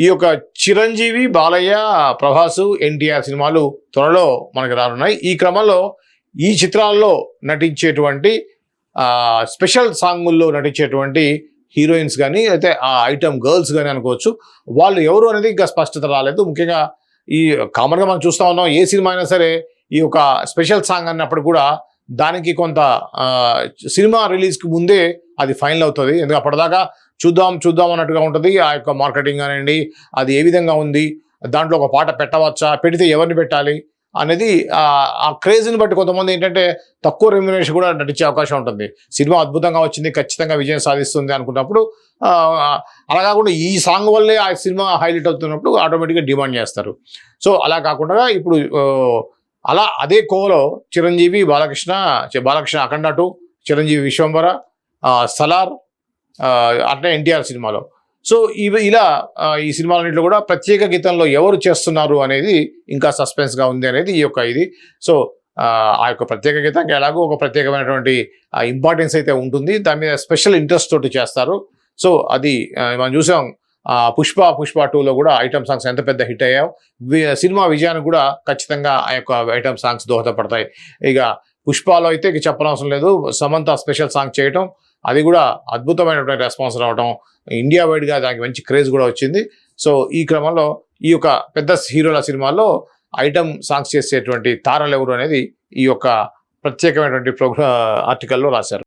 ఈ యొక్క చిరంజీవి, బాలయ్య, ప్రభాసు, ఎన్టీఆర్ సినిమాలు త్వరలో మనకి రానున్నాయి. ఈ క్రమంలో ఈ చిత్రాల్లో నటించేటువంటి స్పెషల్ సాంగుల్లో నటించేటువంటి హీరోయిన్స్ కానీ అయితే ఆ ఐటమ్ గర్ల్స్ కానీ అనుకోవచ్చు, వాళ్ళు ఎవరు అనేది ఇంకా స్పష్టత రాలేదు. ముఖ్యంగా ఈ కామన్గా మనం చూస్తూ ఉన్నాం, ఏ సినిమా అయినా సరే ఈ యొక్క స్పెషల్ సాంగ్ అన్నప్పుడు కూడా దానికి కొంత సినిమా రిలీజ్కి ముందే అది ఫైనల్ అవుతుంది. ఎందుకంటే అప్పటిదాకా చూద్దాం అన్నట్టుగా ఉంటుంది. ఆ యొక్క మార్కెటింగ్ కానివ్వండి, అది ఏ విధంగా ఉంది, దాంట్లో ఒక పాట పెట్టవచ్చా, పెడితే ఎవరిని పెట్టాలి అనేది ఆ క్రేజ్ని బట్టి కొంతమంది ఏంటంటే తక్కువ రెమ్యునరేషన్ కూడా నటించే అవకాశం ఉంటుంది. సినిమా అద్భుతంగా వచ్చింది, ఖచ్చితంగా విజయం సాధిస్తుంది అనుకున్నప్పుడు అలా కాకుండా ఈ సాంగ్ వల్లే ఆ సినిమా హైలైట్ అవుతున్నప్పుడు ఆటోమేటిక్గా డిమాండ్ చేస్తారు. సో అలా కాకుండా ఇప్పుడు అదే కోవలో చిరంజీవి, బాలకృష్ణ అఖండ 2, చిరంజీవి విశ్వంబర, సలార్, అట్లా ఎన్టీఆర్ సినిమాలో. సో ఇలా ఈ సినిమాలన్నింటిలో కూడా ప్రత్యేక గీతంలో ఎవరు చేస్తున్నారు అనేది ఇంకా సస్పెన్స్గా ఉంది అనేది ఈ యొక్క ఇది. సో ఆ యొక్క ప్రత్యేక గీతానికి ఎలాగో ఒక ప్రత్యేకమైనటువంటి ఇంపార్టెన్స్ అయితే ఉంటుంది, దాని మీద స్పెషల్ ఇంట్రెస్ట్ తోటి చేస్తారు. సో అది మనం చూసాం పుష్ప 2లో కూడా ఐటమ్ సాంగ్స్ ఎంత పెద్ద హిట్ అయ్యాయో, సినిమా విజయానికి కూడా ఖచ్చితంగా ఆ యొక్క ఐటమ్ సాంగ్స్ దోహదపడతాయి. ఇక పుష్పలో అయితే ఇక చెప్పనవసరం లేదు, సమంత స్పెషల్ సాంగ్ చేయటం, అది కూడా అద్భుతమైనటువంటి రెస్పాన్స్ రావడం, ఇండియా వైడ్గా దానికి మంచి క్రేజ్ కూడా వచ్చింది. సో ఈ క్రమంలో ఈ యొక్క పెద్ద హీరోల సినిమాల్లో ఐటమ్ సాంగ్స్ చేసేటువంటి తారలు ఎవరు అనేది ఈ యొక్క ప్రత్యేకమైనటువంటి ఆర్టికల్లో రాశారు.